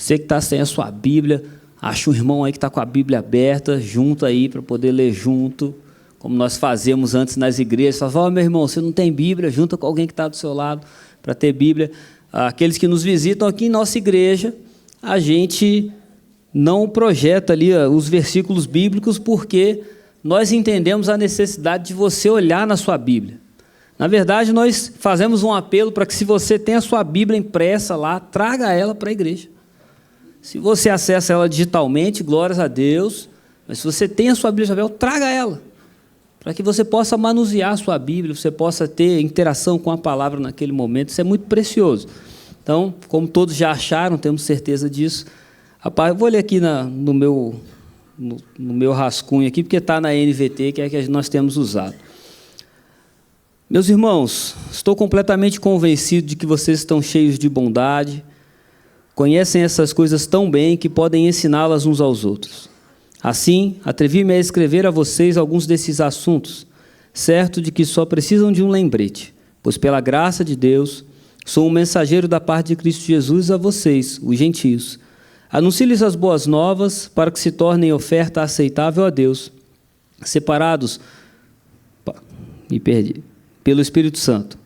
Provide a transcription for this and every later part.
Você que está sem a sua Bíblia, acha um irmão aí que está com a Bíblia aberta, junto aí para poder ler junto, como nós fazemos antes nas igrejas. Fala, meu irmão, você não tem Bíblia? Junta com alguém que está do seu lado para ter Bíblia. Aqueles que nos visitam aqui em nossa igreja, a gente não projeta ali os versículos bíblicos porque nós entendemos a necessidade de você olhar na sua Bíblia. Na verdade, nós fazemos um apelo para que, se você tem a sua Bíblia impressa lá, traga ela para a igreja. Se você acessa ela digitalmente, glórias a Deus, mas se você tem a sua Bíblia, traga ela, para que você possa manusear a sua Bíblia, você possa ter interação com a palavra naquele momento. Isso é muito precioso. Então, como todos já acharam, temos certeza disso. Rapaz, eu vou ler aqui no meu rascunho aqui, porque está na NVT, que é a que nós temos usado. Meus irmãos, estou completamente convencido de que vocês estão cheios de bondade, conhecem essas coisas tão bem que podem ensiná-las uns aos outros. Assim, atrevi-me a escrever a vocês alguns desses assuntos, certo de que só precisam de um lembrete, pois pela graça de Deus, sou um mensageiro da parte de Cristo Jesus a vocês, os gentios. Anuncio-lhes as boas novas para que se tornem oferta aceitável a Deus, separados pelo Espírito Santo.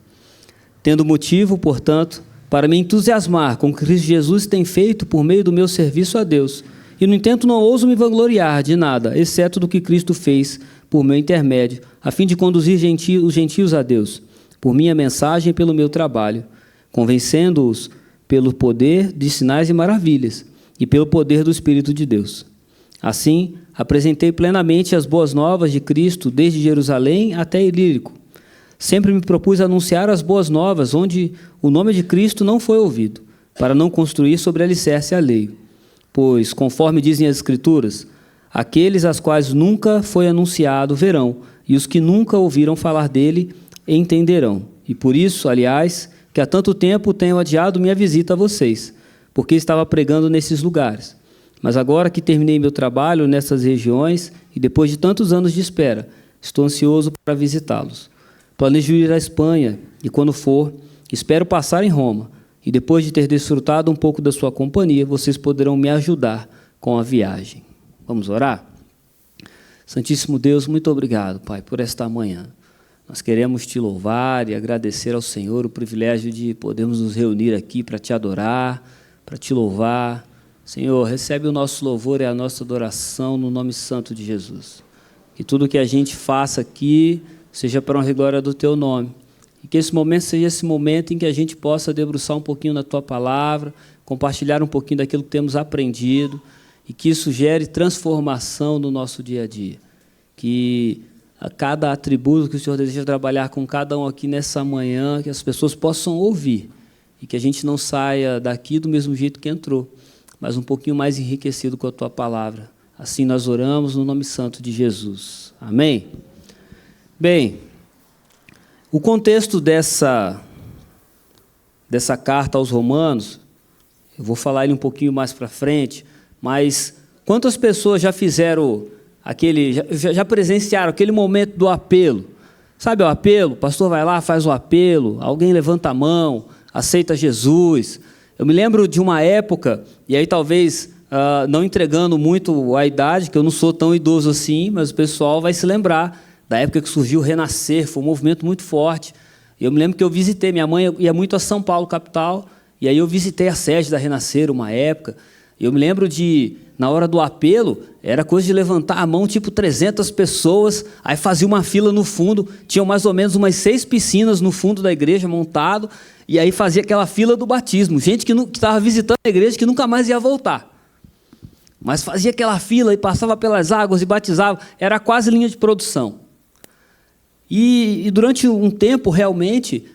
Tendo motivo, portanto, para me entusiasmar com o que Cristo Jesus tem feito por meio do meu serviço a Deus, e, no entanto, não ouso me vangloriar de nada, exceto do que Cristo fez por meu intermédio, a fim de conduzir os gentios a Deus, por minha mensagem e pelo meu trabalho, convencendo-os pelo poder de sinais e maravilhas, e pelo poder do Espírito de Deus. Assim, apresentei plenamente as boas novas de Cristo, desde Jerusalém até Ilírico. Sempre me propus anunciar as boas novas, onde o nome de Cristo não foi ouvido, para não construir sobre alicerce alheio. Pois, conforme dizem as Escrituras, aqueles às quais nunca foi anunciado verão, e os que nunca ouviram falar dele entenderão. E por isso, aliás, que há tanto tempo tenho adiado minha visita a vocês, porque estava pregando nesses lugares. Mas agora que terminei meu trabalho nessas regiões, e depois de tantos anos de espera, estou ansioso para visitá-los. Planejo ir à Espanha, e quando for, espero passar em Roma, e depois de ter desfrutado um pouco da sua companhia, vocês poderão me ajudar com a viagem. Vamos orar? Santíssimo Deus, muito obrigado, Pai, por esta manhã. Nós queremos te louvar e agradecer ao Senhor o privilégio de podermos nos reunir aqui para te adorar, para te louvar. Senhor, recebe o nosso louvor e a nossa adoração no nome santo de Jesus. Que tudo que a gente faça aqui seja para a honra e glória do teu nome. E que esse momento seja esse momento em que a gente possa debruçar um pouquinho na tua palavra, compartilhar um pouquinho daquilo que temos aprendido, e que isso gere transformação no nosso dia a dia. Que a cada atributo que o Senhor deseja trabalhar com cada um aqui nessa manhã, que as pessoas possam ouvir, e que a gente não saia daqui do mesmo jeito que entrou, mas um pouquinho mais enriquecido com a tua palavra. Assim nós oramos no nome santo de Jesus. Amém? Bem, o contexto dessa carta aos Romanos, eu vou falar ele um pouquinho mais para frente, mas quantas pessoas já fizeram já presenciaram aquele momento do apelo? Sabe o apelo? O pastor vai lá, faz o apelo, alguém levanta a mão, aceita Jesus. Eu me lembro de uma época, e aí talvez não entregando muito a idade, que eu não sou tão idoso assim, mas o pessoal vai se lembrar da época que surgiu o Renascer, foi um movimento muito forte. Eu me lembro que eu visitei, minha mãe ia muito a São Paulo, capital, e aí eu visitei a sede da Renascer uma época. Eu me lembro na hora do apelo, era coisa de levantar a mão, tipo 300 pessoas, aí fazia uma fila no fundo, tinham mais ou menos umas 6 piscinas no fundo da igreja montado, e aí fazia aquela fila do batismo. Gente que estava visitando a igreja que nunca mais ia voltar. Mas fazia aquela fila e passava pelas águas e batizava, era quase linha de produção. E durante um tempo, realmente,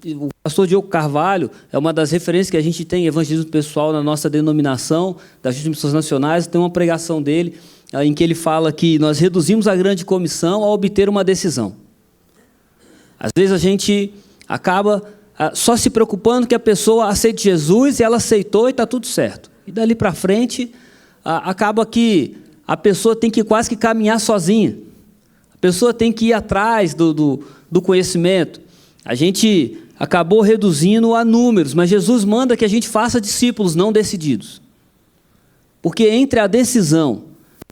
o pastor Diogo Carvalho é uma das referências que a gente tem em evangelismo pessoal na nossa denominação, das Juntas Missões Nacionais. Tem uma pregação dele em que ele fala que nós reduzimos a grande comissão a obter uma decisão. Às vezes a gente acaba só se preocupando que a pessoa aceite Jesus e ela aceitou e está tudo certo. E dali para frente, acaba que a pessoa tem que quase que caminhar sozinha. A pessoa tem que ir atrás do conhecimento. A gente acabou reduzindo a números, mas Jesus manda que a gente faça discípulos não decididos. Porque entre a decisão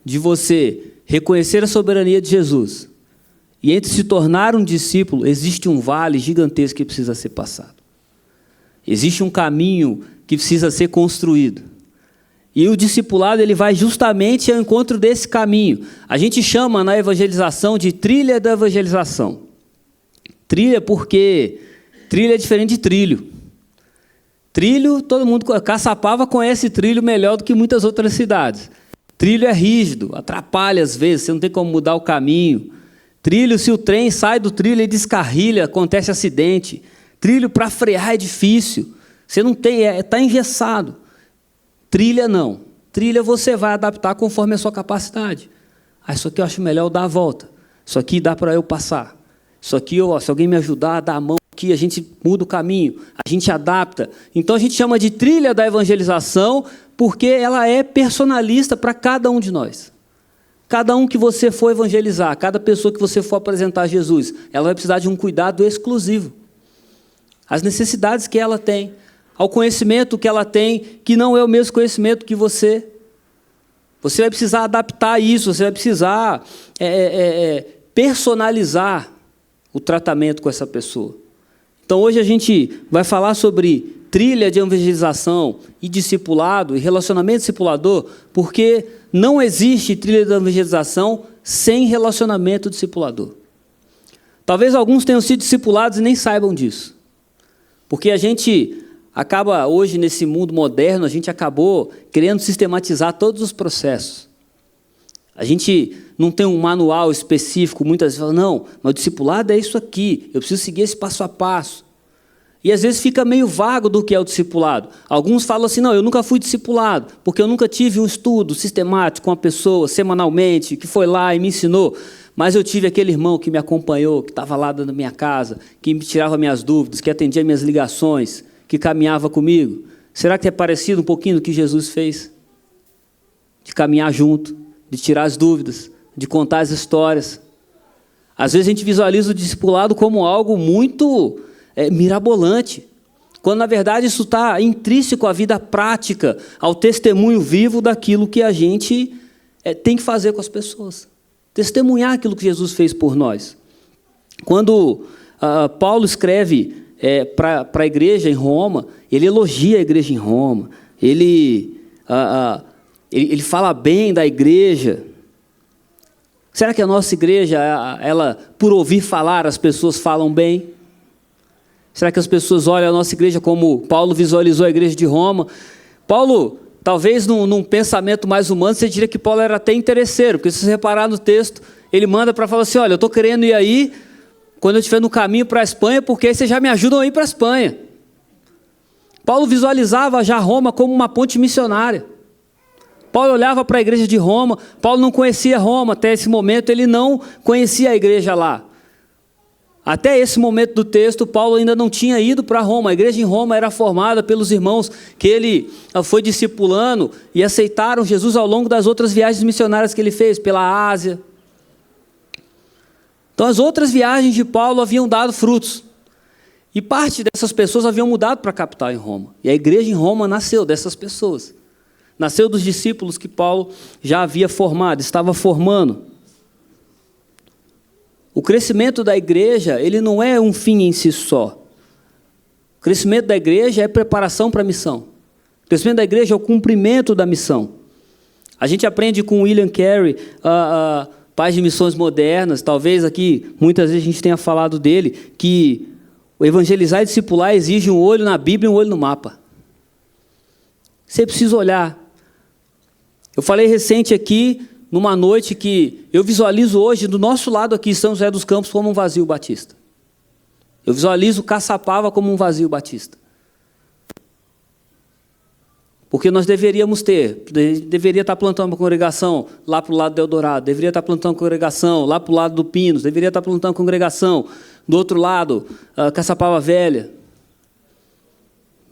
de você reconhecer a soberania de Jesus e entre se tornar um discípulo, existe um vale gigantesco que precisa ser passado. Existe um caminho que precisa ser construído. E o discipulado ele vai justamente ao encontro desse caminho. A gente chama na evangelização de trilha da evangelização. Trilha porque trilha é diferente de trilho. Trilho, todo mundo, Caçapava conhece trilho melhor do que muitas outras cidades. Trilho é rígido, atrapalha às vezes, você não tem como mudar o caminho. Trilho, se o trem sai do trilho e descarrilha, acontece acidente. Trilho para frear é difícil, você não tem, está engessado. Trilha não. Trilha você vai adaptar conforme a sua capacidade. Isso aqui eu acho melhor eu dar a volta. Isso aqui dá para eu passar. Isso aqui, se alguém me ajudar, dá a mão aqui, a gente muda o caminho, a gente adapta. Então a gente chama de trilha da evangelização porque ela é personalista para cada um de nós. Cada um que você for evangelizar, cada pessoa que você for apresentar a Jesus, ela vai precisar de um cuidado exclusivo. As necessidades que ela tem, ao conhecimento que ela tem, que não é o mesmo conhecimento que você. Você vai precisar adaptar isso, você vai precisar personalizar o tratamento com essa pessoa. Então, hoje a gente vai falar sobre trilha de evangelização e discipulado, e relacionamento discipulador, porque não existe trilha de evangelização sem relacionamento discipulador. Talvez alguns tenham sido discipulados e nem saibam disso. Porque a gente acaba, hoje, nesse mundo moderno, a gente acabou querendo sistematizar todos os processos. A gente não tem um manual específico, muitas vezes fala, não, mas o discipulado é isso aqui, eu preciso seguir esse passo a passo. E às vezes fica meio vago do que é o discipulado. Alguns falam assim, não, eu nunca fui discipulado, porque eu nunca tive um estudo sistemático com a pessoa, semanalmente, que foi lá e me ensinou. Mas eu tive aquele irmão que me acompanhou, que estava lá na minha casa, que me tirava minhas dúvidas, que atendia minhas ligações, que caminhava comigo. Será que é parecido um pouquinho do que Jesus fez? De caminhar junto, de tirar as dúvidas, de contar as histórias. Às vezes a gente visualiza o discipulado como algo muito mirabolante, quando na verdade isso está intrínseco à vida prática, ao testemunho vivo daquilo que a gente tem que fazer com as pessoas. Testemunhar aquilo que Jesus fez por nós. Quando Paulo escreve para a igreja em Roma, ele elogia a igreja em Roma, ele fala bem da igreja. Será que a nossa igreja, ela, por ouvir falar, as pessoas falam bem? Será que as pessoas olham a nossa igreja como Paulo visualizou a igreja de Roma? Paulo, talvez num pensamento mais humano, você diria que Paulo era até interesseiro, porque se você reparar no texto, ele manda para falar assim, olha, eu estou querendo ir aí, quando eu estiver no caminho para a Espanha, porque aí vocês já me ajudam a ir para a Espanha. Paulo visualizava já Roma como uma ponte missionária. Paulo olhava para a igreja de Roma, Paulo não conhecia Roma, até esse momento ele não conhecia a igreja lá. Até esse momento do texto, Paulo ainda não tinha ido para Roma. A igreja em Roma era formada pelos irmãos que ele foi discipulando e aceitaram Jesus ao longo das outras viagens missionárias que ele fez, pela Ásia. Então, as outras viagens de Paulo haviam dado frutos. E parte dessas pessoas haviam mudado para a capital em Roma. E a igreja em Roma nasceu dessas pessoas. Nasceu dos discípulos que Paulo já havia formado, estava formando. O crescimento da igreja, ele não é um fim em si só. O crescimento da igreja é preparação para a missão. O crescimento da igreja é o cumprimento da missão. A gente aprende com William Carey, pai de missões modernas, talvez aqui muitas vezes a gente tenha falado dele, que o evangelizar e discipular exige um olho na Bíblia e um olho no mapa. Você precisa olhar. Eu falei recente aqui, numa noite que eu visualizo hoje, do nosso lado aqui, São José dos Campos, como um vazio batista. Eu visualizo Caçapava como um vazio batista. Porque nós deveria estar plantando uma congregação lá para o lado do Eldorado, deveria estar plantando uma congregação lá para o lado do Pinos, deveria estar plantando uma congregação do outro lado, Caçapava Velha.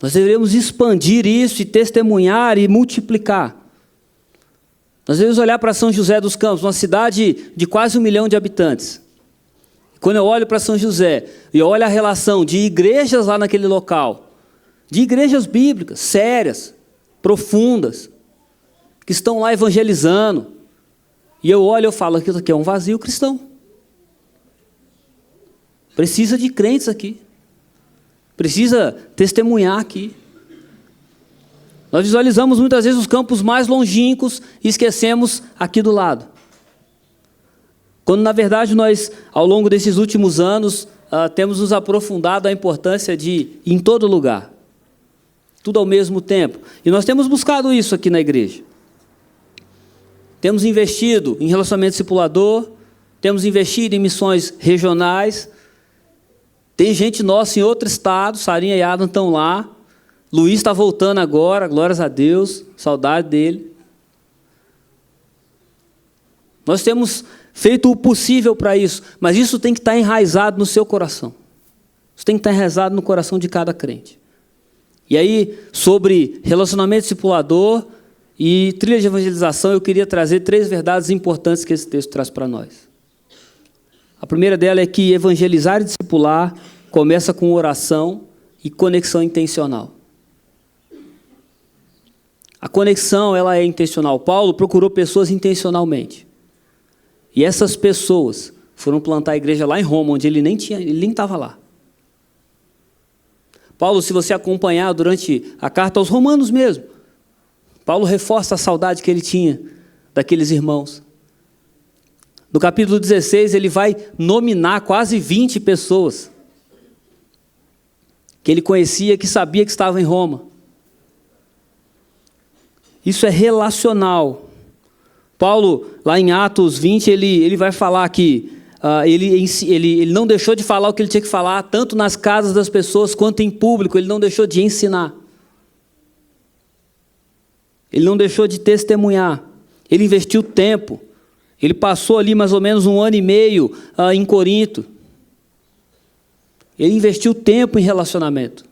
Nós deveríamos expandir isso e testemunhar e multiplicar. Nós devemos olhar para São José dos Campos, uma cidade de quase 1 milhão de habitantes. Quando eu olho para São José e olho a relação de igrejas lá naquele local, de igrejas bíblicas, sérias, profundas, que estão lá evangelizando, e eu olho e eu falo, aquilo aqui é um vazio cristão. Precisa de crentes aqui. Precisa testemunhar aqui. Nós visualizamos muitas vezes os campos mais longínquos e esquecemos aqui do lado. Quando, na verdade, nós, ao longo desses últimos anos, temos nos aprofundado a importância de ir em todo lugar. Tudo ao mesmo tempo. E nós temos buscado isso aqui na igreja. Temos investido em relacionamento discipulador, temos investido em missões regionais. Tem gente nossa em outro estado, Sarinha e Adam estão lá. Luiz está voltando agora, glórias a Deus, saudade dele. Nós temos feito o possível para isso, mas isso tem que estar enraizado no seu coração. Isso tem que estar enraizado no coração de cada crente. E aí, sobre relacionamento discipulador e trilha de evangelização, eu queria trazer 3 verdades importantes que esse texto traz para nós. A primeira dela é que evangelizar e discipular começa com oração e conexão intencional. A conexão, ela é intencional. Paulo procurou pessoas intencionalmente. E essas pessoas foram plantar a igreja lá em Roma, onde ele nem estava lá. Paulo, se você acompanhar durante a carta aos Romanos mesmo, Paulo reforça a saudade que ele tinha daqueles irmãos. No capítulo 16, ele vai nominar quase 20 pessoas que ele conhecia, que sabia que estavam em Roma. Isso é relacional. Paulo, lá em Atos 20, ele vai falar que ele não deixou de falar o que ele tinha que falar, tanto nas casas das pessoas quanto em público, ele não deixou de ensinar. Ele não deixou de testemunhar. Ele investiu tempo. Ele passou ali mais ou menos 1 ano e meio em Corinto. Ele investiu tempo em relacionamento.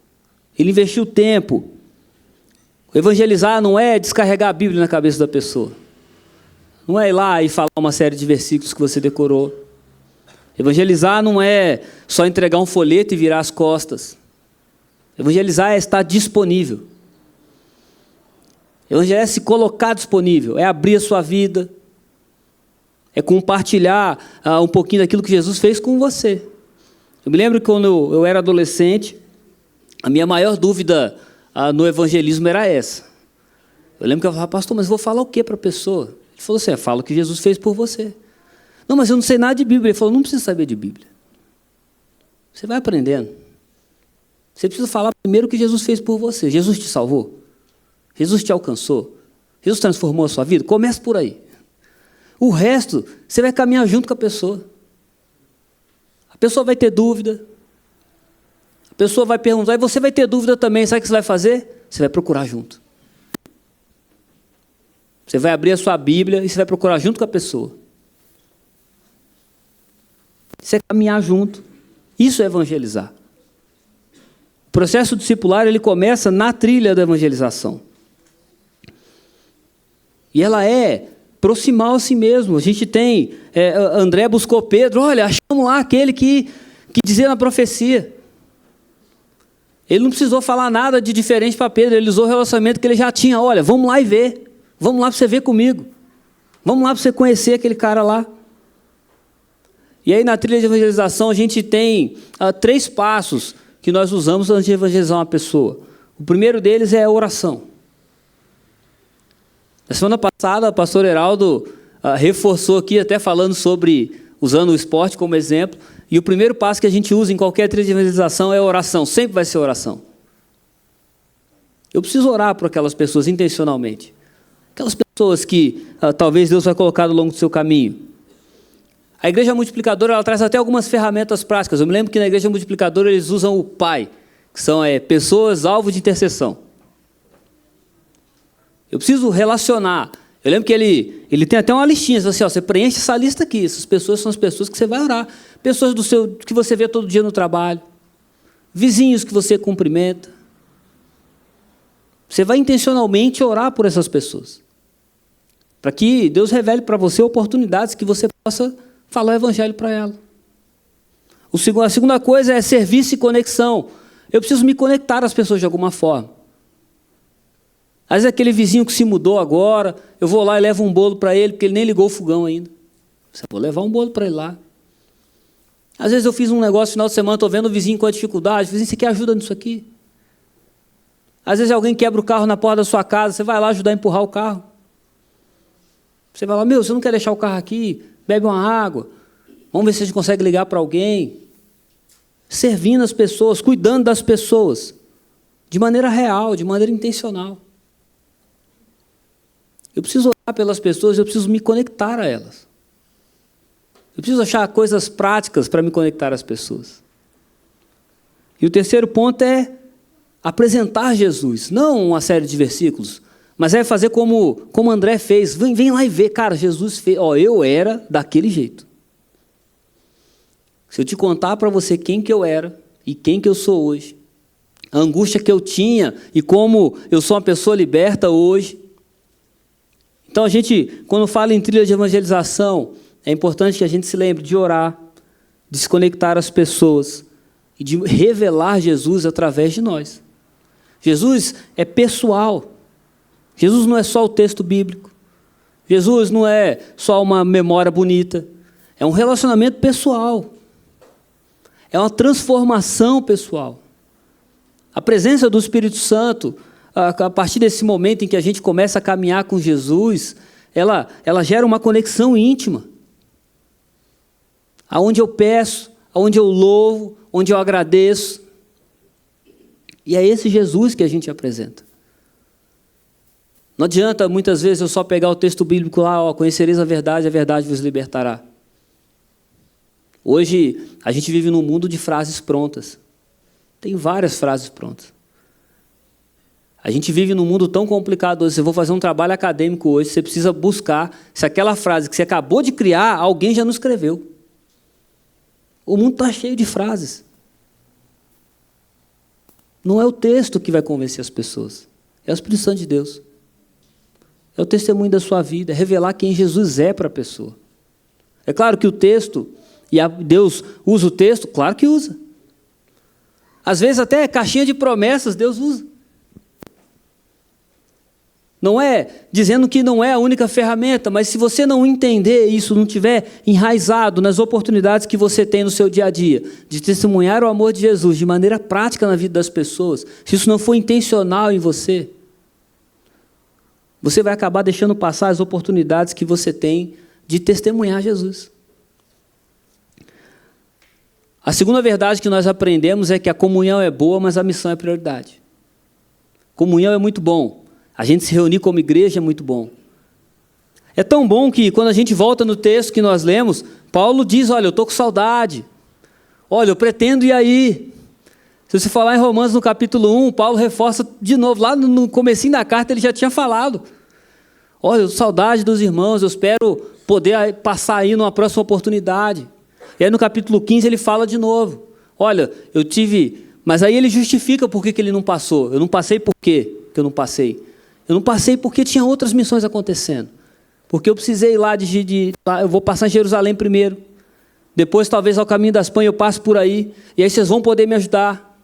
Ele investiu tempo. Evangelizar não é descarregar a Bíblia na cabeça da pessoa. Não é ir lá e falar uma série de versículos que você decorou. Evangelizar não é só entregar um folheto e virar as costas. Evangelizar é estar disponível. Evangelizar é se colocar disponível, é abrir a sua vida, é compartilhar um pouquinho daquilo que Jesus fez com você. Eu me lembro que quando eu era adolescente, a minha maior dúvida no evangelismo era essa. Eu lembro que eu falava, pastor, mas vou falar o que para a pessoa? Ele falou assim, fala o que Jesus fez por você. Não, mas eu não sei nada de Bíblia. Ele falou, não precisa saber de Bíblia. Você vai aprendendo. Você precisa falar primeiro o que Jesus fez por você. Jesus te salvou. Jesus te alcançou. Jesus transformou a sua vida. Comece por aí. O resto, você vai caminhar junto com a pessoa. A pessoa vai ter dúvida. A pessoa vai perguntar, e você vai ter dúvida também. Sabe o que você vai fazer? Você vai procurar junto. Você vai abrir a sua Bíblia e você vai procurar junto com a pessoa. Você caminhar junto. Isso é evangelizar. O processo discipular, ele começa na trilha da evangelização. E ela é proximal a si mesmo. A gente tem, André buscou Pedro, olha, achamos lá aquele que dizia na profecia. Ele não precisou falar nada de diferente para Pedro, ele usou o relacionamento que ele já tinha. Olha, vamos lá e ver. Vamos lá para você ver comigo. Vamos lá para você conhecer aquele cara lá. E aí na trilha de evangelização a gente tem 3 passos que nós usamos antes de evangelizar uma pessoa. O primeiro deles é a oração. Na semana passada, o pastor Heraldo reforçou aqui, até falando sobre, usando o esporte como exemplo, e o primeiro passo que a gente usa em qualquer trilha de evangelização é a oração, sempre vai ser oração. Eu preciso orar por aquelas pessoas intencionalmente. Aquelas pessoas que talvez Deus vai colocar ao longo do seu caminho. A Igreja Multiplicadora, ela traz até algumas ferramentas práticas. Eu me lembro que na Igreja Multiplicadora eles usam o PAI, que são pessoas alvo de intercessão. Eu preciso relacionar. Eu lembro que ele tem até uma listinha, assim, você preenche essa lista aqui. Essas pessoas são as pessoas que você vai orar. Pessoas que você vê todo dia no trabalho. Vizinhos que você cumprimenta. Você vai intencionalmente orar por essas pessoas. Para que Deus revele para você oportunidades que você possa falar o evangelho para ela. A segunda coisa é serviço e conexão. Eu preciso me conectar às pessoas de alguma forma. Às vezes aquele vizinho que se mudou agora, eu vou lá e levo um bolo para ele, porque ele nem ligou o fogão ainda. Vou levar um bolo para ele lá. Às vezes eu fiz um negócio no final de semana, estou vendo o vizinho com a dificuldade. Vizinho, você quer ajuda nisso aqui? Às vezes alguém quebra o carro na porta da sua casa, você vai lá ajudar a empurrar o carro. Você vai lá, você não quer deixar o carro aqui? Bebe uma água. Vamos ver se a gente consegue ligar para alguém. Servindo as pessoas, cuidando das pessoas. De maneira real, de maneira intencional. Eu preciso orar pelas pessoas, eu preciso me conectar a elas. Eu preciso achar coisas práticas para me conectar às pessoas. E o terceiro ponto é apresentar Jesus. Não uma série de versículos, mas é fazer como André fez. Vem lá e vê, cara, Jesus fez. Eu era daquele jeito. Se eu te contar para você quem que eu era e quem que eu sou hoje, a angústia que eu tinha e como eu sou uma pessoa liberta hoje. Então, quando fala em trilha de evangelização, é importante que a gente se lembre de orar, de se conectar às pessoas e de revelar Jesus através de nós. Jesus é pessoal. Jesus não é só o texto bíblico. Jesus não é só uma memória bonita. É um relacionamento pessoal. É uma transformação pessoal. A presença do Espírito Santo, a partir desse momento em que a gente começa a caminhar com Jesus, ela gera uma conexão íntima. Aonde eu peço, aonde eu louvo, onde eu agradeço. E é esse Jesus que a gente apresenta. Não adianta muitas vezes eu só pegar o texto bíblico lá, conhecereis a verdade vos libertará. Hoje a gente vive num mundo de frases prontas. Tem várias frases prontas. A gente vive num mundo tão complicado hoje. Se eu vou fazer um trabalho acadêmico hoje, você precisa buscar se aquela frase que você acabou de criar, alguém já não escreveu. O mundo está cheio de frases. Não é o texto que vai convencer as pessoas. É o Espírito Santo de Deus. É o testemunho da sua vida. É revelar quem Jesus é para a pessoa. É claro que o texto, Deus usa o texto, claro que usa. Às vezes até caixinha de promessas Deus usa. Não é dizendo que não é a única ferramenta, mas se você não entender isso, não tiver enraizado nas oportunidades que você tem no seu dia a dia, de testemunhar o amor de Jesus de maneira prática na vida das pessoas, se isso não for intencional em você, você vai acabar deixando passar as oportunidades que você tem de testemunhar Jesus. A segunda verdade que nós aprendemos é que a comunhão é boa, mas a missão é prioridade. Comunhão é muito bom. A gente se reunir como igreja é muito bom. É tão bom que quando a gente volta no texto que nós lemos, Paulo diz, olha, eu estou com saudade. Olha, eu pretendo ir aí. Se você falar em Romanos no capítulo 1, Paulo reforça de novo. Lá no comecinho da carta ele já tinha falado. Olha, eu estou com saudade dos irmãos, eu espero poder passar aí numa próxima oportunidade. E aí no capítulo 15 ele fala de novo. Olha, eu tive... Mas aí ele justifica por que ele não passou. Eu não passei por quê que eu não passei? Eu não passei porque tinha outras missões acontecendo. Porque eu precisei ir lá, eu vou passar em Jerusalém primeiro. Depois, talvez, ao caminho das pães, eu passo por aí. E aí vocês vão poder me ajudar.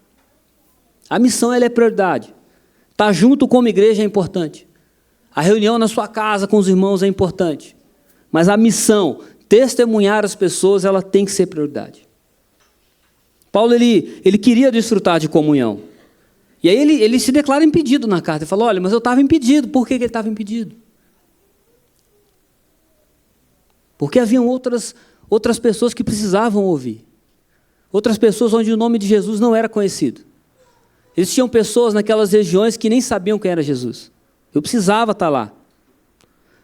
A missão, ela é prioridade. Estar junto como igreja é importante. A reunião na sua casa com os irmãos é importante. Mas a missão, testemunhar as pessoas, ela tem que ser prioridade. Paulo, ele queria desfrutar de comunhão. E aí ele se declara impedido na carta. Ele fala, olha, mas eu estava impedido. Por que ele estava impedido? Porque haviam outras pessoas que precisavam ouvir. Outras pessoas onde o nome de Jesus não era conhecido. Existiam pessoas naquelas regiões que nem sabiam quem era Jesus. Eu precisava estar lá.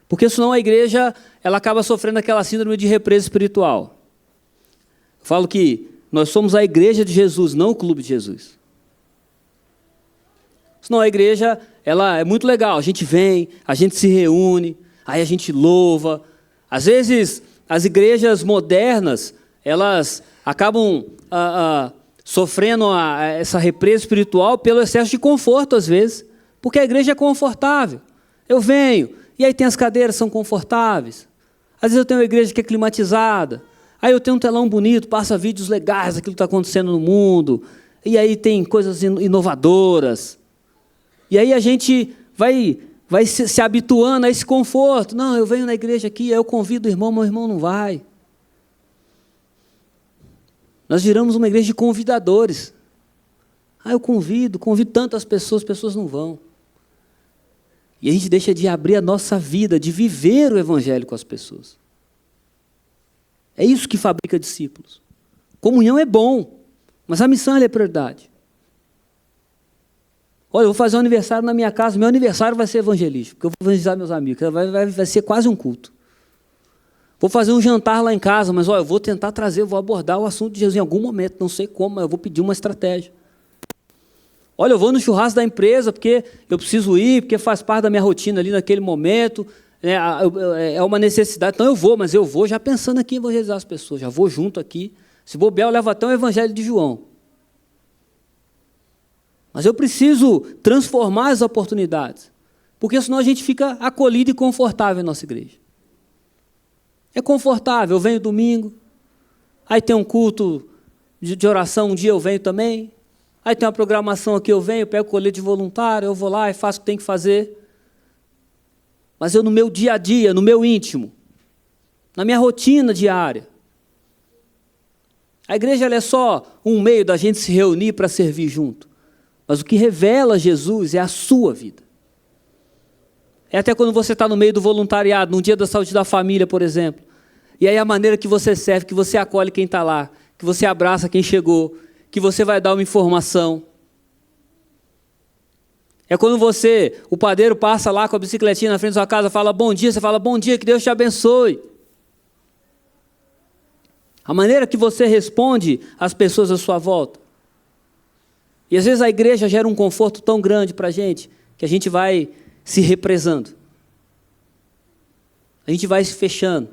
Porque senão a igreja ela acaba sofrendo aquela síndrome de represa espiritual. Eu falo que nós somos a igreja de Jesus, não o clube de Jesus. Senão a igreja, ela é muito legal, a gente vem, a gente se reúne, aí a gente louva. Às vezes, as igrejas modernas, elas acabam sofrendo essa represa espiritual pelo excesso de conforto, às vezes, porque a igreja é confortável. Eu venho, e aí tem as cadeiras, são confortáveis. Às vezes eu tenho uma igreja que é climatizada, Aí eu tenho um telão bonito, passa vídeos legais daquilo que está acontecendo no mundo, e aí tem coisas inovadoras. E aí a gente vai se habituando a esse conforto. Não, eu venho na igreja aqui, aí eu convido o irmão, meu irmão não vai. Nós viramos uma igreja de convidadores. Eu convido tantas pessoas, as pessoas não vão. E a gente deixa de abrir a nossa vida, de viver o evangelho com as pessoas. É isso que fabrica discípulos. Comunhão é bom, mas a missão é prioridade. Olha, eu vou fazer um aniversário na minha casa, meu aniversário vai ser evangelístico, porque eu vou evangelizar meus amigos, vai ser quase um culto. Vou fazer um jantar lá em casa, mas olha, eu vou tentar trazer, vou abordar o assunto de Jesus em algum momento, não sei como, mas eu vou pedir uma estratégia. Olha, eu vou no churrasco da empresa, porque eu preciso ir, porque faz parte da minha rotina ali naquele momento, é uma necessidade, então eu vou, mas eu vou já pensando aqui em evangelizar as pessoas, já vou junto aqui. Se bobear, eu levo até o evangelho de João. Mas eu preciso transformar as oportunidades, porque senão a gente fica acolhido e confortável em nossa igreja. É confortável, eu venho domingo, aí tem um culto de oração, um dia eu venho também, aí tem uma programação aqui, eu venho, pego o colete de voluntário, eu vou lá e faço o que tem que fazer. Mas eu no meu dia a dia, no meu íntimo, na minha rotina diária. A igreja ela é só um meio da gente se reunir para servir junto. Mas o que revela Jesus é a sua vida. É até quando você está no meio do voluntariado, num dia da saúde da família, por exemplo. E aí a maneira que você serve, que você acolhe quem está lá, que você abraça quem chegou, que você vai dar uma informação. É quando o padeiro passa lá com a bicicletinha na frente da sua casa, fala bom dia, você fala bom dia, que Deus te abençoe. A maneira que você responde às pessoas à sua volta. E às vezes a igreja gera um conforto tão grande para a gente, que a gente vai se represando. A gente vai se fechando.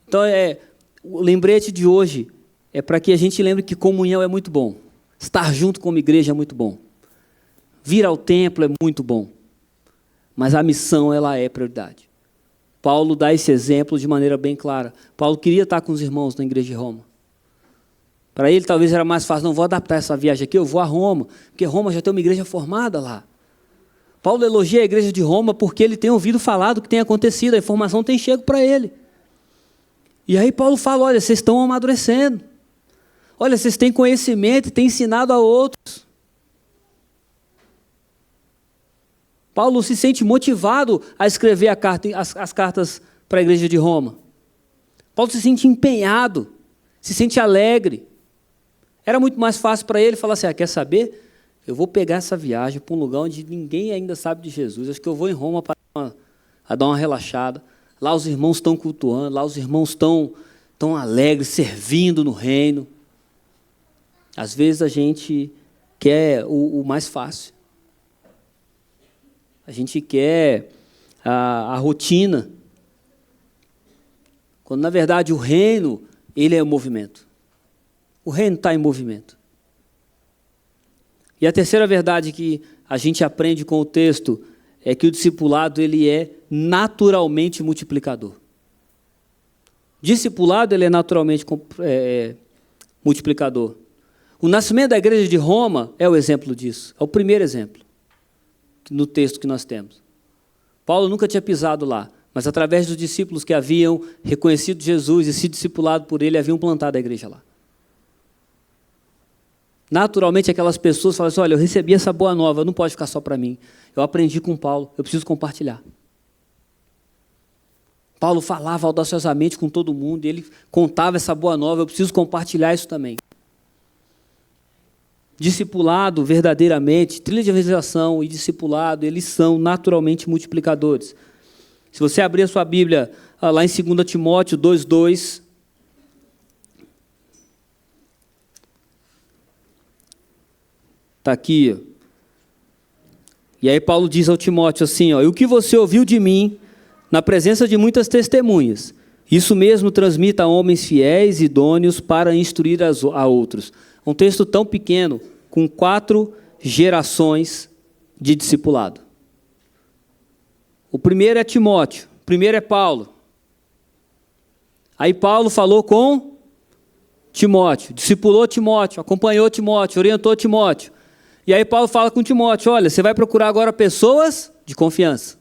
Então, o lembrete de hoje é para que a gente lembre que comunhão é muito bom. Estar junto como igreja é muito bom. Vir ao templo é muito bom. Mas a missão, ela é prioridade. Paulo dá esse exemplo de maneira bem clara. Paulo queria estar com os irmãos na igreja de Roma. Para ele talvez era mais fácil, não vou adaptar essa viagem aqui, eu vou a Roma, porque Roma já tem uma igreja formada lá. Paulo elogia a igreja de Roma porque ele tem ouvido falar do que tem acontecido, a informação tem chego para ele. E aí Paulo fala, olha, vocês estão amadurecendo. Olha, vocês têm conhecimento e têm ensinado a outros. Paulo se sente motivado a escrever as cartas para a igreja de Roma. Paulo se sente empenhado, se sente alegre. Era muito mais fácil para ele falar assim, quer saber? Eu vou pegar essa viagem para um lugar onde ninguém ainda sabe de Jesus. Acho que eu vou em Roma para dar uma relaxada. Lá os irmãos estão cultuando, lá os irmãos estão alegres, servindo no reino. Às vezes a gente quer o mais fácil. A gente quer a rotina. Quando, na verdade, o reino, ele é o movimento. O reino está em movimento. E a terceira verdade que a gente aprende com o texto é que o discipulado ele é naturalmente multiplicador. Discipulado ele é naturalmente multiplicador. O nascimento da igreja de Roma é o exemplo disso. É o primeiro exemplo no texto que nós temos. Paulo nunca tinha pisado lá, mas através dos discípulos que haviam reconhecido Jesus e se discipulado por ele, haviam plantado a igreja lá. Naturalmente, aquelas pessoas falam assim, olha, eu recebi essa boa nova, não pode ficar só para mim. Eu aprendi com Paulo, eu preciso compartilhar. Paulo falava audaciosamente com todo mundo, ele contava essa boa nova, eu preciso compartilhar isso também. Discipulado, verdadeiramente, trilha de evangelização e discipulado, eles são naturalmente multiplicadores. Se você abrir a sua Bíblia lá em 2 Timóteo 2:2, está aqui. E aí Paulo diz ao Timóteo assim, e o que você ouviu de mim, na presença de muitas testemunhas, isso mesmo transmita a homens fiéis e idôneos para instruir a outros. Um texto tão pequeno, com 4 gerações de discipulado. O primeiro é Timóteo, o primeiro é Paulo. Aí Paulo falou com Timóteo, discipulou Timóteo, acompanhou Timóteo, orientou Timóteo. E aí Paulo fala com Timóteo, olha, você vai procurar agora pessoas de confiança.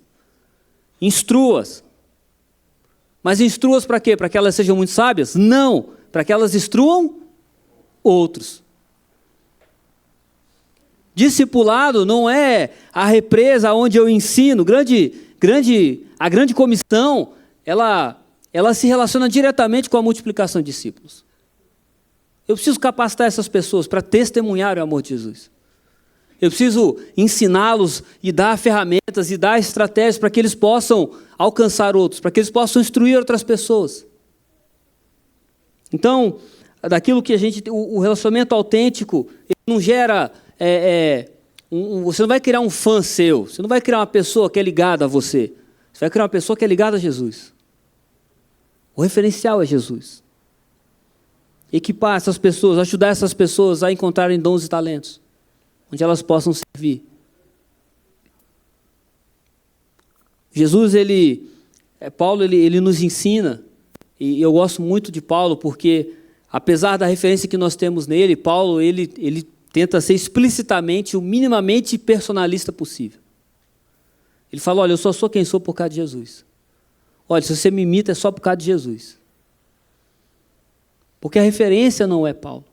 Instrua-as. Mas instrua-as para quê? Para que elas sejam muito sábias? Não, para que elas instruam outros. Discipulado não é a represa onde eu ensino. A grande comissão, ela se relaciona diretamente com a multiplicação de discípulos. Eu preciso capacitar essas pessoas para testemunhar o amor de Jesus. Eu preciso ensiná-los e dar ferramentas e dar estratégias para que eles possam alcançar outros, para que eles possam instruir outras pessoas. Então, daquilo que o relacionamento autêntico, ele não gera, você não vai criar um fã seu, você não vai criar uma pessoa que é ligada a você, você vai criar uma pessoa que é ligada a Jesus. O referencial é Jesus. Equipar essas pessoas, ajudar essas pessoas a encontrarem dons e talentos, onde elas possam servir. Jesus, Paulo, ele nos ensina, e eu gosto muito de Paulo, porque apesar da referência que nós temos nele, Paulo, ele tenta ser explicitamente, o minimamente personalista possível. Ele fala, olha, eu só sou quem sou por causa de Jesus. Olha, se você me imita é só por causa de Jesus. Porque a referência não é Paulo.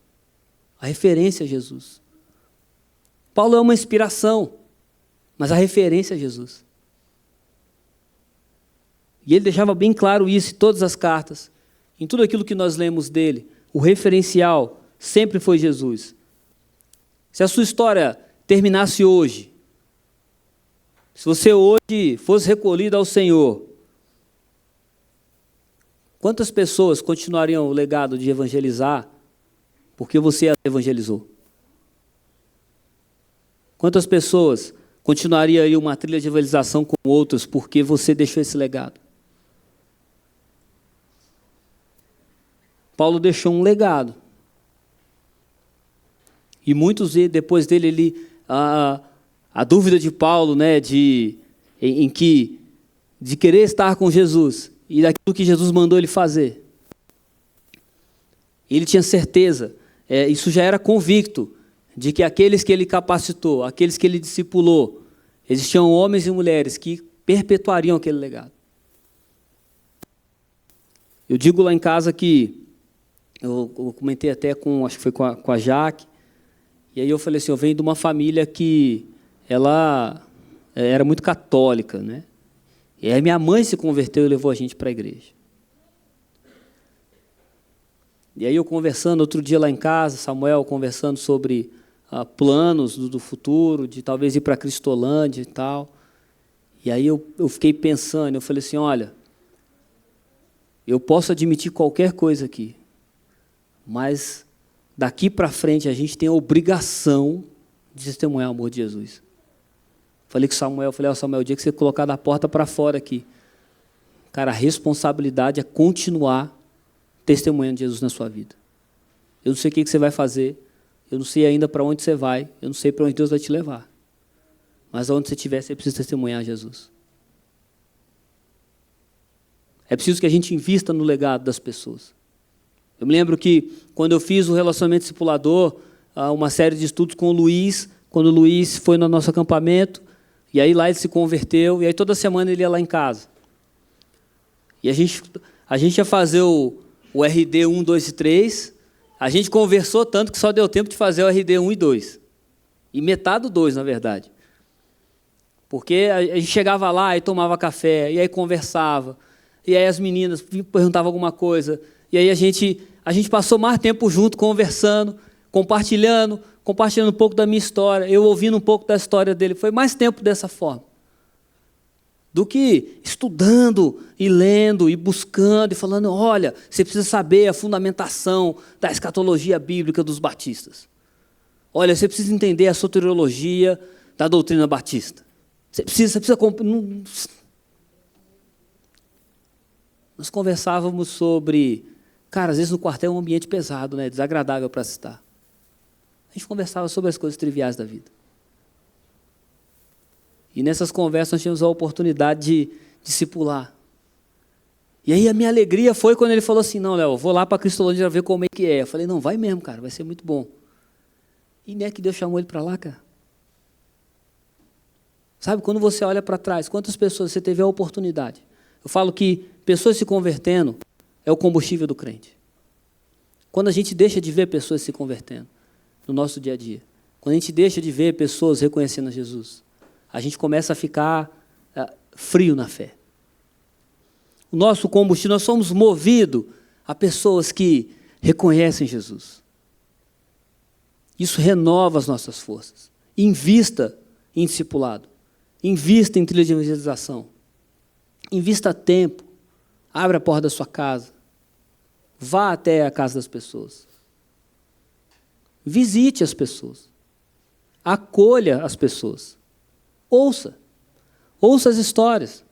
A referência é Jesus. Paulo é uma inspiração, mas a referência é Jesus. E ele deixava bem claro isso em todas as cartas, em tudo aquilo que nós lemos dele. O referencial sempre foi Jesus. Se a sua história terminasse hoje, se você hoje fosse recolhido ao Senhor, quantas pessoas continuariam o legado de evangelizar porque você as evangelizou? Quantas pessoas continuariam aí uma trilha de evangelização com outras porque você deixou esse legado? Paulo deixou um legado. E muitos, depois dele, a dúvida de Paulo, né, de querer estar com Jesus e daquilo que Jesus mandou ele fazer. Ele tinha certeza, isso já era convicto, de que aqueles que ele capacitou, aqueles que ele discipulou, existiam homens e mulheres que perpetuariam aquele legado. Eu digo lá em casa que, eu comentei até acho que foi com a Jaque, e aí eu falei assim, eu venho de uma família que ela era muito católica, né? E aí minha mãe se converteu e levou a gente para a igreja. E aí eu conversando, outro dia lá em casa, Samuel conversando sobre planos do futuro, de talvez ir para a Cristolândia e tal. E aí eu fiquei pensando, eu falei assim, olha, eu posso admitir qualquer coisa aqui, mas daqui para frente a gente tem a obrigação de testemunhar o amor de Jesus. Falei com Samuel, Samuel, o dia que você colocar da porta para fora aqui, cara, a responsabilidade é continuar testemunhando Jesus na sua vida. Eu não sei o que você vai fazer, eu não sei ainda para onde você vai, eu não sei para onde Deus vai te levar. Mas onde você estiver, você precisa testemunhar Jesus. É preciso que a gente invista no legado das pessoas. Eu me lembro que, quando eu fiz o relacionamento discipulador, uma série de estudos com o Luiz, quando o Luiz foi no nosso acampamento, e aí lá ele se converteu, e aí toda semana ele ia lá em casa. E a gente ia fazer o RD 1, 2 e 3, a gente conversou tanto que só deu tempo de fazer o RD 1 e 2. E metade do 2, na verdade. Porque a gente chegava lá e tomava café, e aí conversava, e aí as meninas perguntavam alguma coisa, e aí a gente passou mais tempo junto, conversando, compartilhando um pouco da minha história, eu ouvindo um pouco da história dele. Foi mais tempo dessa forma do que estudando e lendo e buscando e falando, olha, você precisa saber a fundamentação da escatologia bíblica dos batistas. Olha, você precisa entender a soteriologia da doutrina batista. Você precisa Nós conversávamos sobre, cara, às vezes no quartel é um ambiente pesado, né, desagradável para se estar. A gente conversava sobre as coisas triviais da vida. E nessas conversas nós tínhamos a oportunidade de discipular. E aí a minha alegria foi quando ele falou assim, não, Léo, vou lá para Cristolândia ver como é que é. Eu falei, não, vai mesmo, cara, vai ser muito bom. E nem é que Deus chamou ele para lá, cara. Sabe, quando você olha para trás, quantas pessoas você teve a oportunidade? Eu falo que pessoas se convertendo é o combustível do crente. Quando a gente deixa de ver pessoas se convertendo no nosso dia a dia, quando a gente deixa de ver pessoas reconhecendo a Jesus, a gente começa a ficar frio na fé. O nosso combustível, nós somos movidos a pessoas que reconhecem Jesus. Isso renova as nossas forças. Invista em discipulado. Invista em trilha de evangelização. Invista tempo. Abra a porta da sua casa. Vá até a casa das pessoas. Visite as pessoas. Acolha as pessoas. Ouça. Ouça as histórias.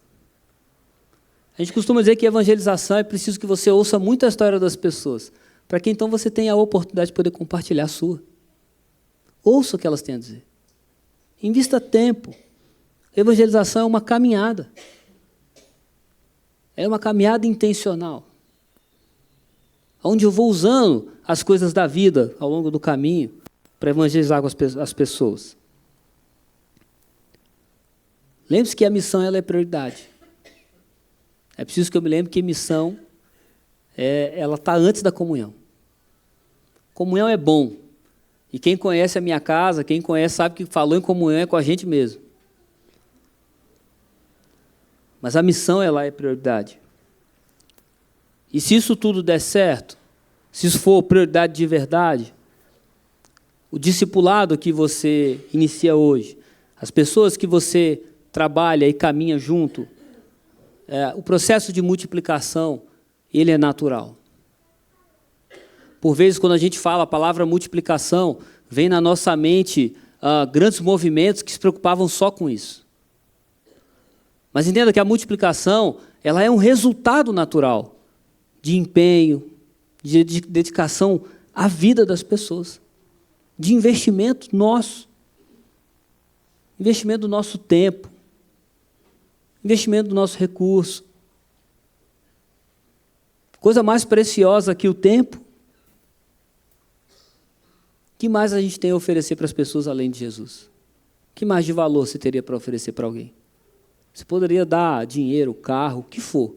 A gente costuma dizer que evangelização é preciso que você ouça muito a história das pessoas, para que então você tenha a oportunidade de poder compartilhar a sua. Ouça o que elas têm a dizer. Invista tempo. Evangelização é uma caminhada. É uma caminhada intencional, onde eu vou usando as coisas da vida ao longo do caminho para evangelizar com as pessoas. Lembre-se que a missão ela é prioridade. É preciso que eu me lembre que missão ela está antes da comunhão. Comunhão é bom. E quem conhece a minha casa, quem conhece, sabe que falou em comunhão é com a gente mesmo. Mas a missão ela é prioridade. E se isso tudo der certo, se isso for prioridade de verdade, o discipulado que você inicia hoje, as pessoas que você trabalha e caminha junto, o processo de multiplicação, ele é natural. Por vezes, quando a gente fala a palavra multiplicação, vem na nossa mente grandes movimentos que se preocupavam só com isso. Mas entenda que a multiplicação, ela é um resultado natural de empenho, de dedicação à vida das pessoas, de investimento nosso, investimento do nosso tempo, investimento do nosso recurso. Coisa mais preciosa que o tempo. O que mais a gente tem a oferecer para as pessoas além de Jesus? O que mais de valor você teria para oferecer para alguém? Você poderia dar dinheiro, carro, o que for.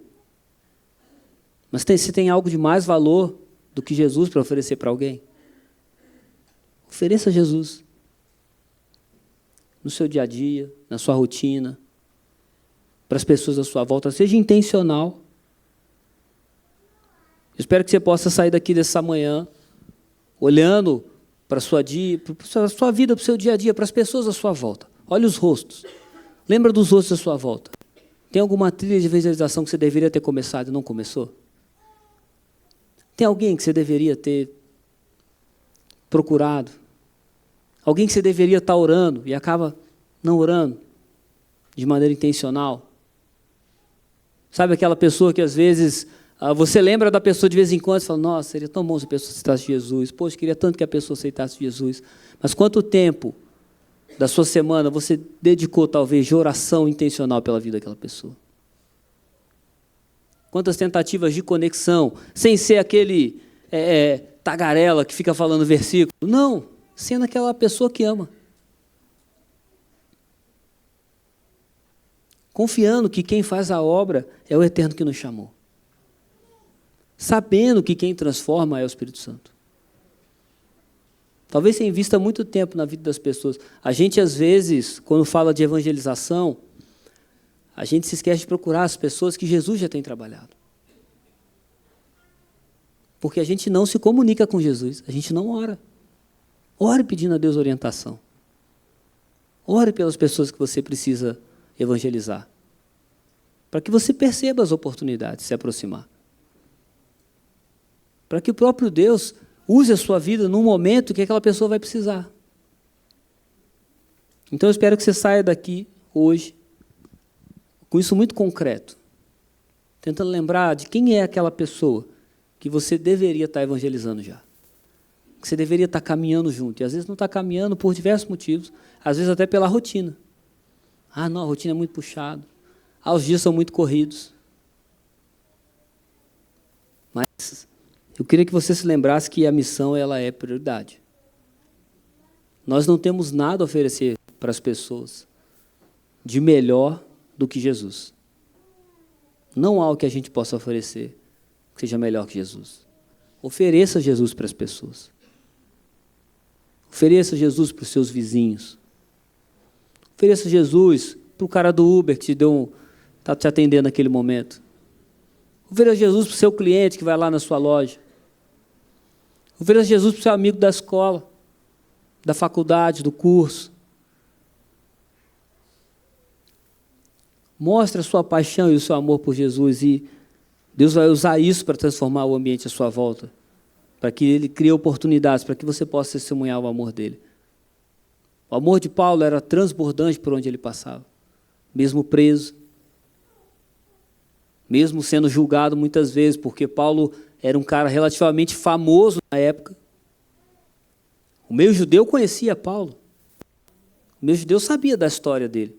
Mas você tem algo de mais valor do que Jesus para oferecer para alguém? Ofereça Jesus. No seu dia a dia, na sua rotina, para as pessoas à sua volta. Seja intencional. Eu espero que você possa sair daqui dessa manhã olhando para a sua vida, para o seu dia a dia, para as pessoas à sua volta. Olhe os rostos. Lembra dos rostos à sua volta. Tem alguma trilha de evangelização que você deveria ter começado e não começou? Tem alguém que você deveria ter procurado? Alguém que você deveria estar orando e acaba não orando de maneira intencional? Sabe aquela pessoa que às vezes você lembra da pessoa de vez em quando e fala, nossa, seria tão bom se a pessoa aceitasse Jesus. Poxa, queria tanto que a pessoa aceitasse Jesus. Mas quanto tempo da sua semana você dedicou talvez de oração intencional pela vida daquela pessoa? Quantas tentativas de conexão, sem ser aquele tagarela que fica falando versículo. Não, sendo aquela pessoa que ama. Confiando que quem faz a obra é o Eterno que nos chamou. Sabendo que quem transforma é o Espírito Santo. Talvez você invista muito tempo na vida das pessoas. A gente, às vezes, quando fala de evangelização, a gente se esquece de procurar as pessoas que Jesus já tem trabalhado. Porque a gente não se comunica com Jesus, a gente não ora. Ore pedindo a Deus orientação. Ore pelas pessoas que você precisa evangelizar, para que você perceba as oportunidades de se aproximar. Para que o próprio Deus use a sua vida num momento que aquela pessoa vai precisar. Então eu espero que você saia daqui hoje com isso muito concreto, tentando lembrar de quem é aquela pessoa que você deveria estar evangelizando já, que você deveria estar caminhando junto, e às vezes não está caminhando por diversos motivos, às vezes até pela rotina. Ah, não, a rotina é muito puxada. Ah, os dias são muito corridos. Mas eu queria que você se lembrasse que a missão ela é prioridade. Nós não temos nada a oferecer para as pessoas de melhor do que Jesus. Não há o que a gente possa oferecer que seja melhor que Jesus. Ofereça Jesus para as pessoas. Ofereça Jesus para os seus vizinhos. Ofereça Jesus para o cara do Uber que está te atendendo naquele momento. Ofereça Jesus para o seu cliente que vai lá na sua loja. Ofereça Jesus para o seu amigo da escola, da faculdade, do curso. Mostre a sua paixão e o seu amor por Jesus e Deus vai usar isso para transformar o ambiente à sua volta, para que Ele crie oportunidades, para que você possa testemunhar o amor dEle. O amor de Paulo era transbordante por onde ele passava, mesmo preso, mesmo sendo julgado muitas vezes, porque Paulo era um cara relativamente famoso na época. O meio judeu conhecia Paulo. O meio judeu sabia da história dele.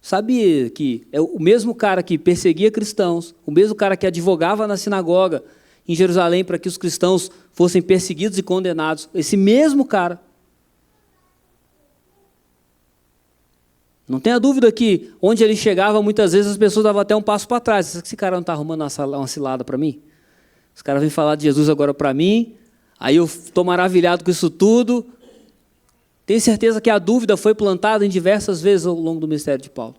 Sabia que é o mesmo cara que perseguia cristãos, o mesmo cara que advogava na sinagoga em Jerusalém para que os cristãos fossem perseguidos e condenados. Esse mesmo cara. Não tenha dúvida que onde ele chegava, muitas vezes as pessoas davam até um passo para trás. Esse cara não está arrumando uma cilada para mim? Esse cara vem falar de Jesus agora para mim, aí eu estou maravilhado com isso tudo. Tenho certeza que a dúvida foi plantada em diversas vezes ao longo do ministério de Paulo.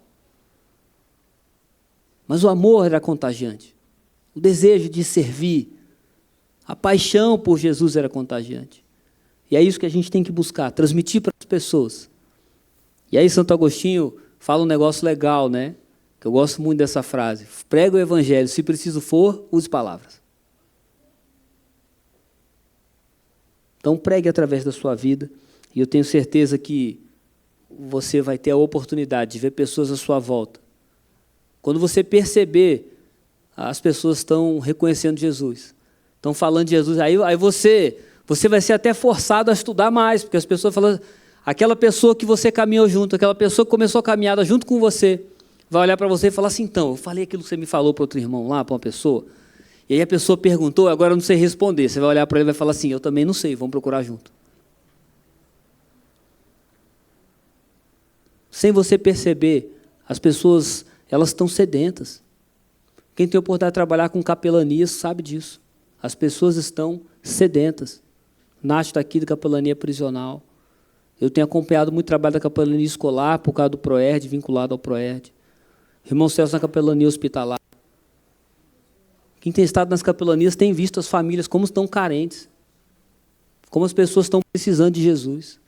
Mas o amor era contagiante. O desejo de servir, a paixão por Jesus era contagiante. E é isso que a gente tem que buscar, transmitir para as pessoas. E aí Santo Agostinho fala um negócio legal, né? Que eu gosto muito dessa frase. Prega o evangelho, se preciso for, use palavras. Então pregue através da sua vida. E eu tenho certeza que você vai ter a oportunidade de ver pessoas à sua volta. Quando você perceber, as pessoas estão reconhecendo Jesus, estão falando de Jesus, aí você vai ser até forçado a estudar mais, porque as pessoas falam, aquela pessoa que você caminhou junto, aquela pessoa que começou a caminhada junto com você, vai olhar para você e falar assim, então, eu falei aquilo que você me falou para outro irmão lá, para uma pessoa, e aí a pessoa perguntou, agora eu não sei responder, você vai olhar para ele e vai falar assim, eu também não sei, vamos procurar junto. Sem você perceber, as pessoas, elas estão sedentas. Quem tem a oportunidade de trabalhar com capelanias sabe disso. As pessoas estão sedentas. Nath está aqui da capelania prisional. Eu tenho acompanhado muito o trabalho da capelania escolar, por causa do ProERD, vinculado ao ProERD. Irmão Celso na capelania hospitalar. Quem tem estado nas capelanias tem visto as famílias como estão carentes. Como as pessoas estão precisando de Jesus.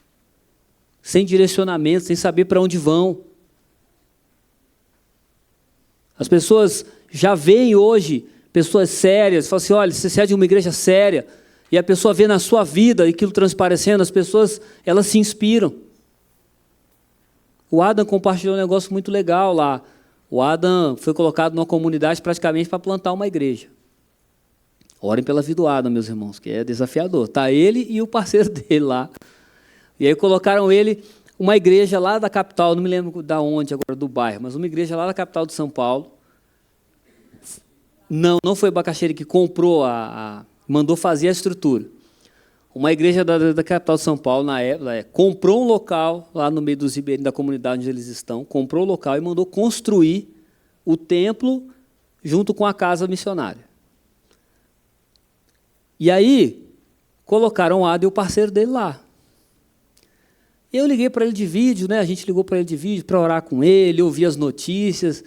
Sem direcionamento, sem saber para onde vão. As pessoas já veem hoje pessoas sérias, falam assim, olha, você é de uma igreja séria, e a pessoa vê na sua vida aquilo transparecendo, as pessoas, elas se inspiram. O Adam compartilhou um negócio muito legal lá. O Adam foi colocado numa comunidade praticamente para plantar uma igreja. Orem pela vida do Adam, meus irmãos, que é desafiador. Está ele e o parceiro dele lá. E aí colocaram ele, uma igreja lá da capital, não me lembro de onde agora, do bairro, mas uma igreja lá da capital de São Paulo. Não foi Bacaxeira que comprou, mandou fazer a estrutura. Uma igreja da capital de São Paulo, na época, comprou um local lá no meio dos ribeirinhos, da comunidade onde eles estão, comprou o local e mandou construir o templo junto com a casa missionária. E aí, colocaram o Adam e o parceiro dele lá. Eu liguei para ele de vídeo, né? A gente ligou para ele de vídeo para orar com ele, ouvir as notícias.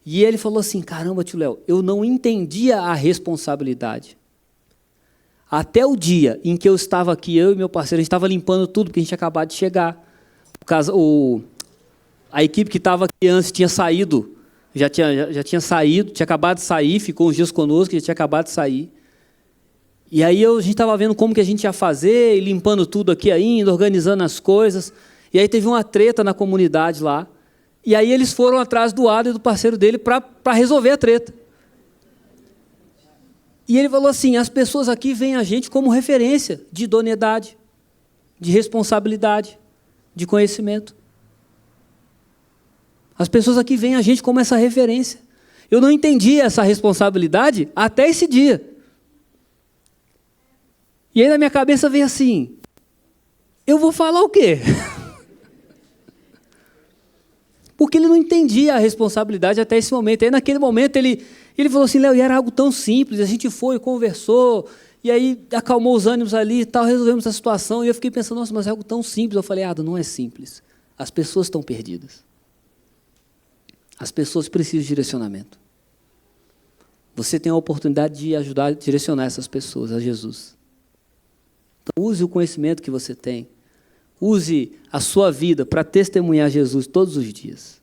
E ele falou assim, caramba, tio Léo, eu não entendia a responsabilidade. Até o dia em que eu estava aqui, eu e meu parceiro, a gente estava limpando tudo, porque a gente tinha acabado de chegar. A equipe que estava aqui antes tinha saído, já tinha saído, tinha acabado de sair, ficou uns dias conosco, já tinha acabado de sair. E aí a gente estava vendo como que a gente ia fazer, e limpando tudo aqui ainda, organizando as coisas. E aí teve uma treta na comunidade lá. E aí eles foram atrás do Adam e do parceiro dele para resolver a treta. E ele falou assim, as pessoas aqui veem a gente como referência de idoneidade, de responsabilidade, de conhecimento. As pessoas aqui veem a gente como essa referência. Eu não entendi essa responsabilidade até esse dia. E aí na minha cabeça veio assim, eu vou falar o quê? Porque ele não entendia a responsabilidade até esse momento. Aí naquele momento ele falou assim, Léo, e era algo tão simples, a gente foi, conversou, e aí acalmou os ânimos ali e tal, resolvemos a situação. E eu fiquei pensando, nossa, mas é algo tão simples. Eu falei, Ada, não é simples. As pessoas estão perdidas. As pessoas precisam de direcionamento. Você tem a oportunidade de ajudar a direcionar essas pessoas a Jesus. Então use o conhecimento que você tem. Use a sua vida para testemunhar Jesus todos os dias.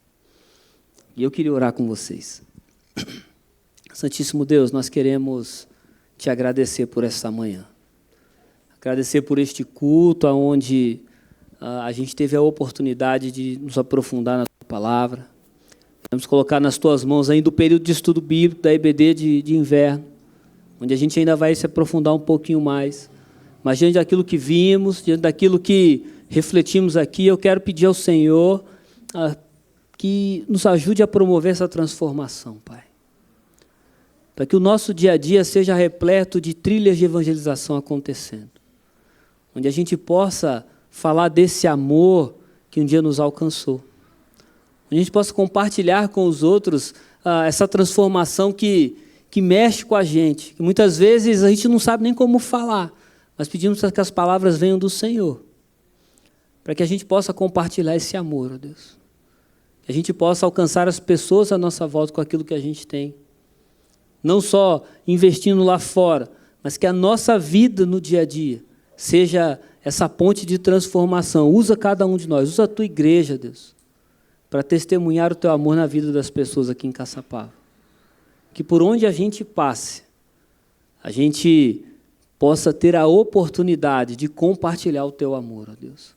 E eu queria orar com vocês. Santíssimo Deus, nós queremos te agradecer por essa manhã. Agradecer por este culto onde a gente teve a oportunidade de nos aprofundar na tua palavra. Vamos colocar nas tuas mãos ainda o período de estudo bíblico da EBD de inverno, onde a gente ainda vai se aprofundar um pouquinho mais. Mas diante daquilo que vimos, diante daquilo que refletimos aqui, eu quero pedir ao Senhor que nos ajude a promover essa transformação, Pai. Para que o nosso dia a dia seja repleto de trilhas de evangelização acontecendo. Onde a gente possa falar desse amor que um dia nos alcançou. Onde a gente possa compartilhar com os outros essa transformação que mexe com a gente. Que muitas vezes a gente não sabe nem como falar, mas pedimos que as palavras venham do Senhor. Para que a gente possa compartilhar esse amor, ó Deus. Que a gente possa alcançar as pessoas à nossa volta com aquilo que a gente tem. Não só investindo lá fora, mas que a nossa vida no dia a dia seja essa ponte de transformação. Usa cada um de nós, usa a tua igreja, Deus, para testemunhar o teu amor na vida das pessoas aqui em Caçapava. Que por onde a gente passe, a gente possa ter a oportunidade de compartilhar o teu amor, ó Deus.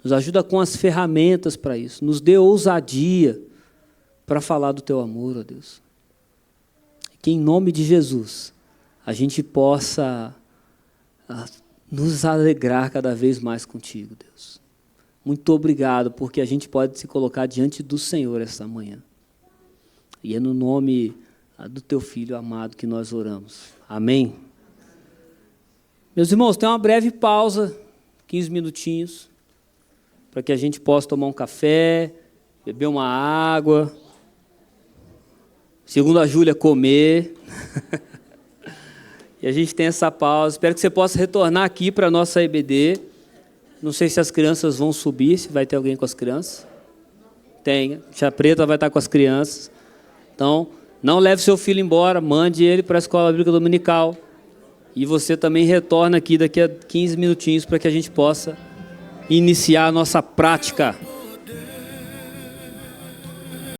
Nos ajuda com as ferramentas para isso. Nos dê ousadia para falar do teu amor, ó Deus. Que em nome de Jesus a gente possa nos alegrar cada vez mais contigo, Deus. Muito obrigado, porque a gente pode se colocar diante do Senhor esta manhã. E é no nome do teu Filho amado que nós oramos. Amém? Meus irmãos, tem uma breve pausa, 15 minutinhos, para que a gente possa tomar um café, beber uma água, segundo a Júlia, comer. E a gente tem essa pausa. Espero que você possa retornar aqui para a nossa EBD. Não sei se as crianças vão subir, se vai ter alguém com as crianças. Tem. A Tia Preta vai estar com as crianças. Então, não leve seu filho embora, mande ele para a Escola Bíblica Dominical. E você também retorna aqui daqui a 15 minutinhos para que a gente possa iniciar a nossa prática